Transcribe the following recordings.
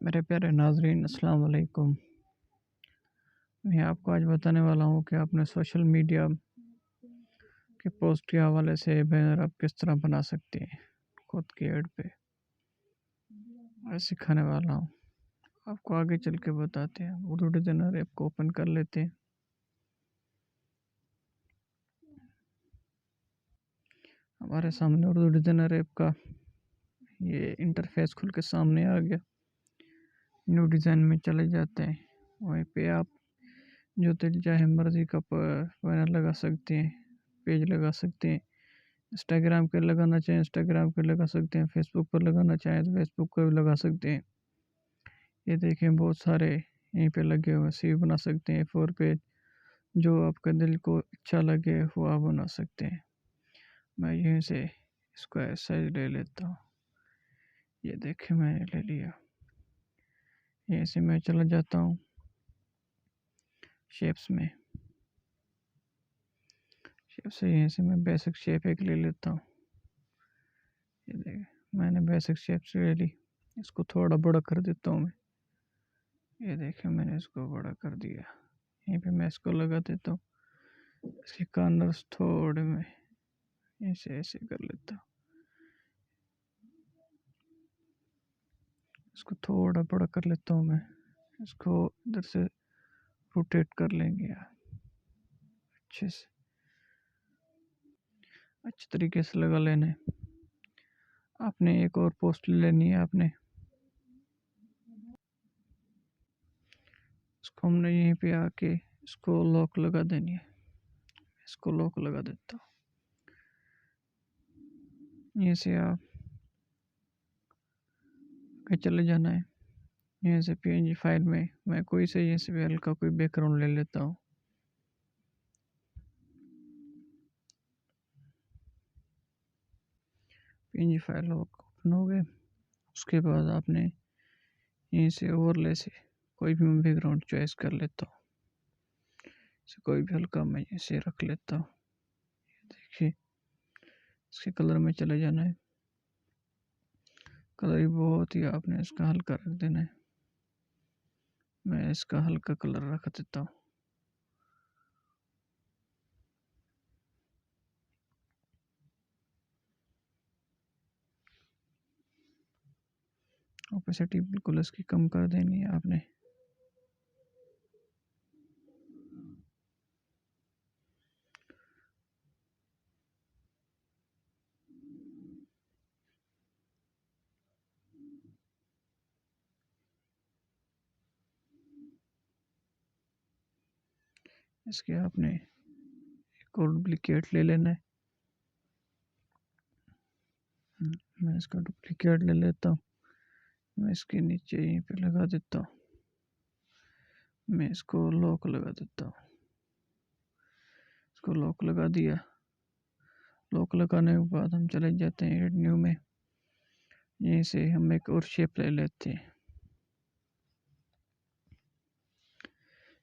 मेरे प्यारे नाजरीन, अस्सलाम वालेकुम। मैं आपको आज बताने वाला हूँ कि आपने सोशल मीडिया के पोस्ट के हवाले से बैनर आप किस तरह बना सकते हैं खुद के ऐड पे। मैं सिखाने वाला हूँ, आपको आगे चल के बताते हैं। उर्दू डिज़ाइनर ऐप को ओपन कर लेते हैं। हमारे सामने उर्दू डिज़ाइनर ऐप का ये इंटरफेस खुल के सामने आ गया। न्यू डिज़ाइन में चले जाते हैं। वहीं पे आप जो दिल चाहे मर्ज़ी का बैनर लगा सकते हैं, पेज लगा सकते हैं। इंस्टाग्राम पे लगाना चाहें इंस्टाग्राम पे लगा सकते हैं, फेसबुक पर लगाना चाहें तो फेसबुक पर भी लगा सकते हैं। ये देखें बहुत सारे यहीं पे लगे हुए सेव बना सकते हैं। 4 पेज जो आपका दिल को अच्छा लगे वो आप बना सकते हैं। मैं यहीं से इसको ऐसा ही ले लेता हूँ। ये देखें मैंने ले लिया। यहीं से मैं चला जाता हूँ शेप्स में। शेप से यहीं से मैं बेसिक शेप एक ले लेता हूँ। ये देखें मैंने बेसिक शेप से ले ली। इसको थोड़ा बड़ा कर देता हूँ मैं। ये देखें मैंने इसको बड़ा कर दिया। यहीं पे मैं इसको लगा देता हूँ। इसके कॉर्नर्स थोड़े में ऐसे ऐसे कर लेता हूँ। इसको थोड़ा बड़ा कर लेता हूँ मैं। इसको इधर से रोटेट कर लेंगे यार अच्छे से, अच्छे तरीके से लगा लेना है। आपने एक और पोस्ट लेनी है। आपने इसको हमने यहीं पे आके इसको लॉक लगा देनी है। इसको लॉक लगा देता हूँ। यहीं से आप के चले जाना है। यहीं से पीएनजी फाइल में मैं कोई से यहीं से हल्का कोई बैकग्राउंड ले लेता हूँ। पीएनजी फाइल ओपन हो गए। उसके बाद आपने यहीं से ओवरले से कोई भी मैं बैकग्राउंड चॉइस कर लेता हूँ। इसे कोई भी हल्का मैं इसे रख लेता हूँ। देखिए इसके कलर में चले जाना है। कलर ही बहुत ही आपने इसका हल्का रख देना है। मैं इसका हल्का कलर रख देता हूँ। ओपेसिटी बिल्कुल इसकी कम कर देनी है आपने। इसके आपने एक और डुप्लीकेट ले लेना है। मैं इसका डुप्लीकेट ले लेता हूँ। मैं इसके नीचे यहीं पे लगा देता हूँ। मैं इसको लॉक लगा देता हूँ। इसको लॉक लगा दिया। लॉक लगाने के बाद हम चले जाते हैं एड न्यू में। यहीं से हम एक और शेप ले लेते हैं।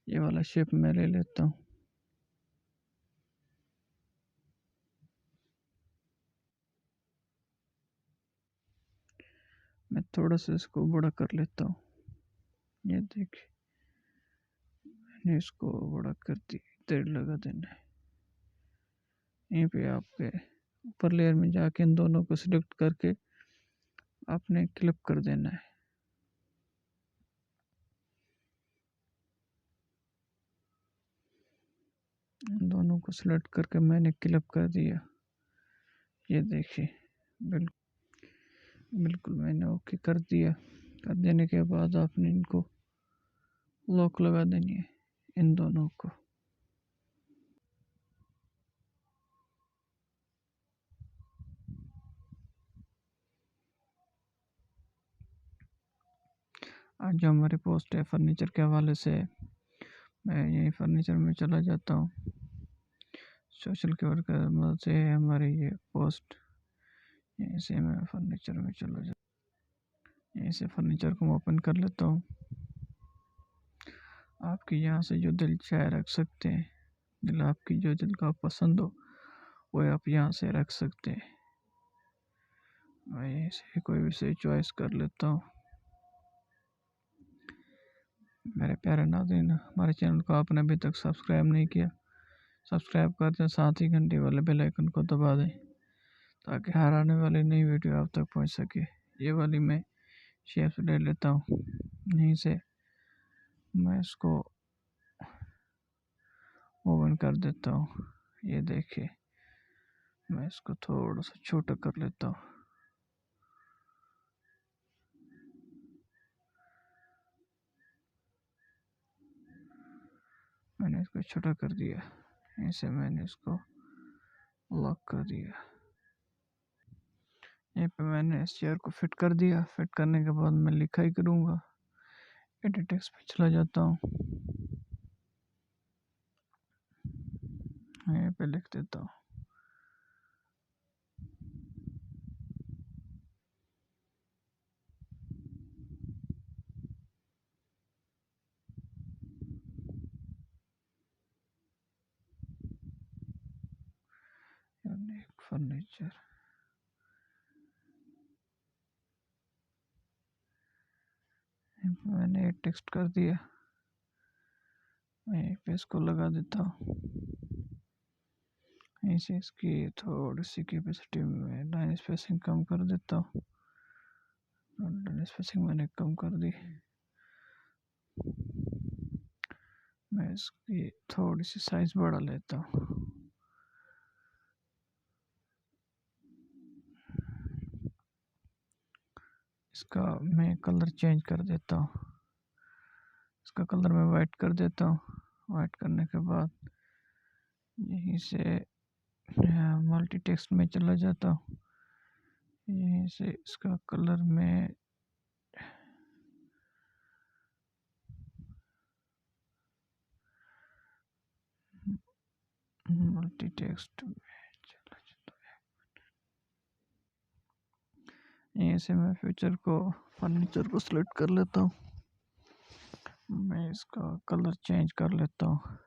ये वाला शेप मैं ले लेता हूँ। मैं थोड़ा सा इसको बड़ा कर लेता हूँ। ये देखिए मैंने इसको बड़ा कर दिया। इधर लगा देना है। यहीं पे आपके ऊपर लेयर में जाके इन दोनों को सिलेक्ट करके आपने क्लिप कर देना है। इन दोनों को सिलेक्ट करके मैंने क्लिप कर दिया। ये देखिए बिल्कुल मैंने ओके कर दिया। कर देने के बाद आपने इनको लॉक लगा देनी है इन दोनों को। आज जो हमारी पोस्ट है फर्नीचर के हवाले से, मैं यही फर्नीचर में चला जाता हूँ। सोशल के वर्कर मदद से हमारी ये पोस्ट। यहीं से मैं फर्नीचर में चला जाता। यहीं से फर्नीचर को मैं ओपन कर लेता हूँ। आपके यहाँ से जो दिल चाहे रख सकते हैं। दिल आपकी जो दिल का पसंद हो वो आप यहाँ से रख सकते हैं। मैं यहीं से कोई भी सही चॉइस कर लेता हूँ। मेरे प्यारे नाज़रीन, हमारे चैनल को आपने अभी तक सब्सक्राइब नहीं किया, सब्सक्राइब कर दें, साथ ही घंटी वाले बेल आइकन को दबा दें ताकि हर आने वाली नई वीडियो आप तक पहुंच सके। ये वाली मैं शेप्स ले लेता हूँ, यहीं से मैं इसको ओपन कर देता हूँ। ये देखिए, मैं इसको थोड़ा सा छोटा कर लेता हूँ। मैंने इसको छोटा कर दिया, ऐसे मैंने इसको लॉक कर दिया। यहीं पे मैंने इस चेयर को फिट कर दिया। फिट करने के बाद मैं लिखाई करूँगा। एडिट टेक्स्ट पे चला जाता हूँ, यहीं पे लिख देता हूँ। यूनिक फर्नीचर, मैंने टेक्स्ट कर दिया। मैं यहीं पे इसको लगा देता हूँ। यहीं से इसकी थोड़ी सी कैपेसिटी में लाइन स्पेसिंग कम कर देता हूँ। लाइन स्पेसिंग मैंने कम कर दी। मैं इसकी थोड़ी सी साइज बढ़ा लेता हूँ। इसका मैं कलर चेंज कर देता हूँ। इसका कलर मैं वाइट कर देता हूँ। वाइट करने के बाद यहीं से मल्टी टेक्स्ट में चला जाता हूँ। यहीं से इसका कलर में मल्टी टेक्स्ट में चला जाता है। यहीं से मैं फ्यूचर को फर्नीचर को सिलेक्ट कर लेता हूँ। मैं इसका कलर चेंज कर लेता हूँ।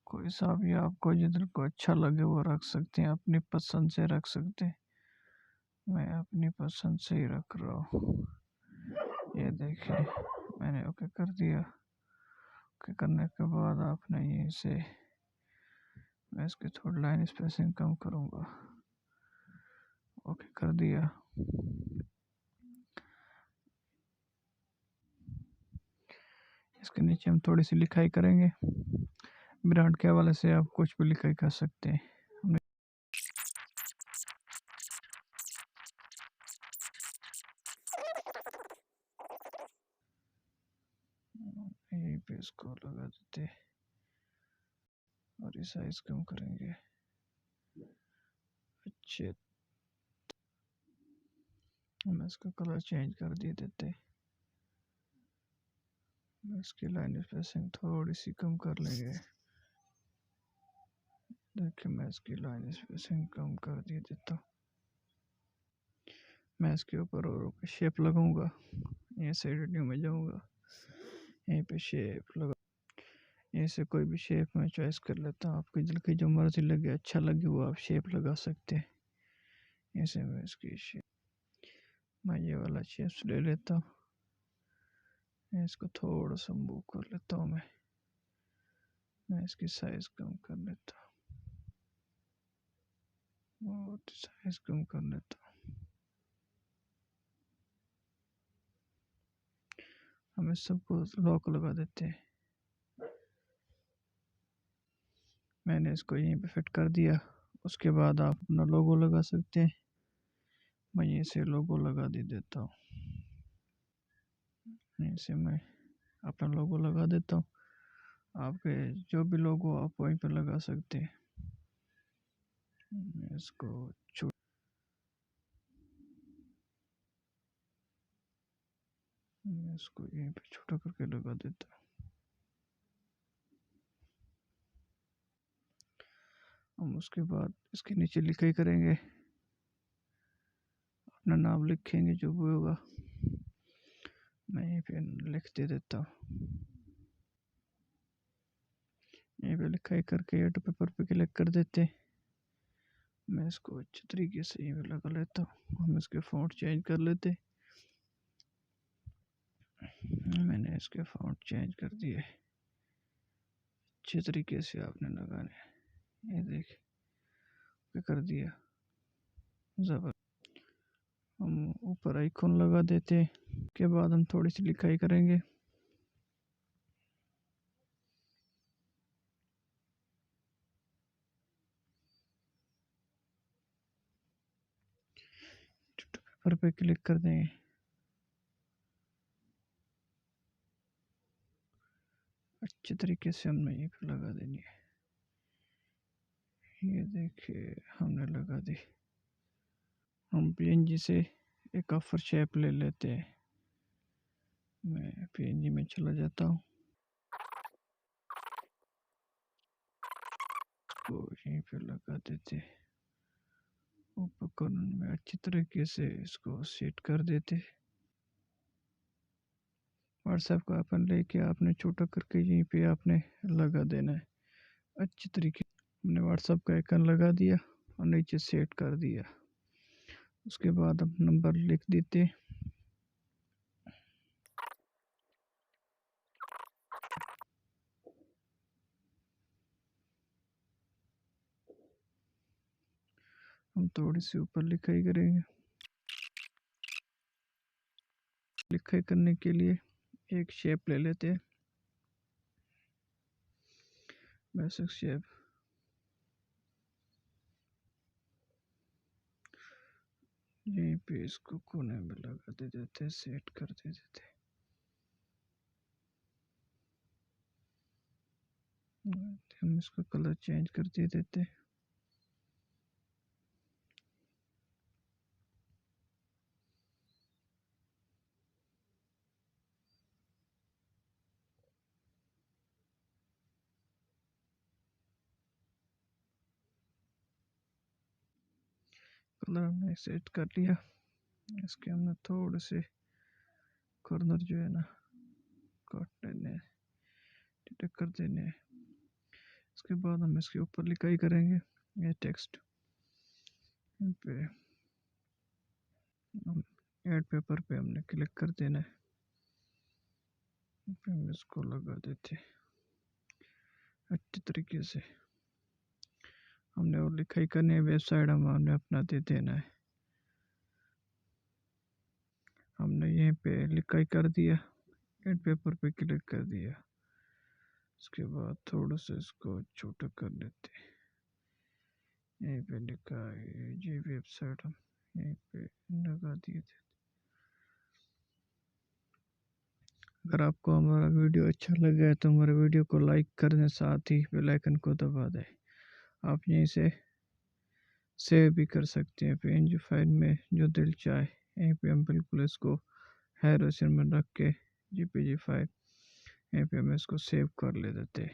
कोई सा भी आपको जिधर को अच्छा लगे वो रख सकते हैं, अपनी पसंद से रख सकते हैं। मैं अपनी पसंद से ही रख रहा हूँ। ये देखिए, मैंने ओके कर दिया। ओके करने के बाद आपने यहीं से मैं इसकी थोड़ी लाइन स्पेसिंग कम करूँगा। ओके कर दिया। इसके नीचे हम थोड़ी सी लिखाई करेंगे। ब्रांड के हवाले से आप कुछ भी लिखाई कर सकते हैं। यहीं पे इसको लगा देते और ये साइज कम करेंगे। अच्छे, हम इसका कलर चेंज कर दिए देते। इसकी लाइन स्पेसिंग थोड़ी सी कम कर लेंगे। देखिए, मैं इसकी लाइन स्पेसिंग कम कर दिए देता हूँ। मैं इसके ऊपर और शेप लगाऊंगा। यहीं से एडिटिंग में जाऊंगा, यहीं पे शेप लगा, यहीं से कोई भी शेप मैं चॉइस कर लेता हूँ। आपकी दिल की जो मर्जी लगे, अच्छा लगे, वो आप शेप लगा सकते हैं। ऐसे मैं इसकी शेप, मैं ये वाला शेप्स ले लेता हूँ। इसको थोड़ा सा मूव कर लेता हूँ। मैं इसकी साइज कम कर लेता हूँ, बहुत साइज कम कर लेता हूँ। हम इस सबको लॉक लगा देते हैं। मैंने इसको यहीं पे फिट कर दिया। उसके बाद आप अपना लोगो लगा सकते हैं। मैं यहीं से लोगो लगा दे देता हूँ। यहीं से मैं अपना लोगो लगा देता हूँ। आपके जो भी लोगो आप वहीं पे लगा सकते हैं। इसको इसको यहीं पे छोटा करके लगा देता हूँ। हम उसके बाद इसके नीचे लिखाई करेंगे, अपना नाम लिखेंगे जो भी होगा। मैं यहीं पे लिख दे देता हूँ। यहीं पे लिखाई करके या तो पेपर पे क्लिक कर देते। मैं इसको अच्छे तरीके से यहीं पे लगा लेता हूँ। हम इसके फ़ॉन्ट चेंज कर लेते। मैंने हैं, इसके फ़ॉन्ट चेंज कर दिए। अच्छे तरीके से आपने लगाने हैं। ये देखिए कर दिया ज़बर। हम ऊपर आइकॉन लगा देते हैं। के बाद हम थोड़ी सी लिखाई करेंगे। पेपर पे क्लिक कर देंगे। अच्छे तरीके से हमने ये पे लगा देनी है। ये देखिए हमने लगा दी। हम पीएनजी से एक ऑफर शेप ले लेते हैं। मैं पीएनजी में चला जाता हूँ। तो यहीं पे लगा देते। ऊपर कॉर्नर में अच्छी तरीके से इसको सेट कर देते। व्हाट्सएप का अपन लेके आपने छोटा करके यहीं पे आपने लगा देना है। अच्छी तरीके हमने व्हाट्सएप का आइकन लगा दिया और नीचे सेट कर दिया। उसके बाद हम नंबर लिख देते। हम थोड़ी सी ऊपर लिखाई करेंगे। लिखाई करने के लिए एक शेप ले लेते हैं, बेसिक शेप। यहीं पे इसको कोने में लगा दे देते, सेट कर दे देते। हम इसका कलर चेंज कर दे देते। कलर हमने सेट कर लिया। इसके हमने थोड़े से कॉर्नर जो है ना काट लेने, डिटेक्ट कर देने। इसके बाद हम इसके ऊपर लिखाई करेंगे। ये टेक्स्ट पे हम ऐड पेपर पे हमने क्लिक कर देना है। फिर हम इसको लगा देते अच्छी तरीके से। हमने और लिखाई करनी है, वेबसाइट हमने अपना दे देना है। हमने यहीं पे लिखाई कर दिया, ऐड पेपर पे क्लिक कर दिया। उसके बाद थोड़ा सा इसको छोटा कर लेते। यहीं पे लिखा है ये वेबसाइट, हम यहीं पे लगा दिए थे। अगर आपको हमारा वीडियो अच्छा लगा है तो हमारे वीडियो को लाइक करने साथ ही बेल आइकन को दबा दें। आप यहीं से सेव भी कर सकते हैं पीएनजी फाइल में, जो दिल चाहे। यहीं पे हम बिल्कुल इसको है रोशन में रख के जीपीजी फाइल यहीं पे हम इसको सेव कर ले देते हैं।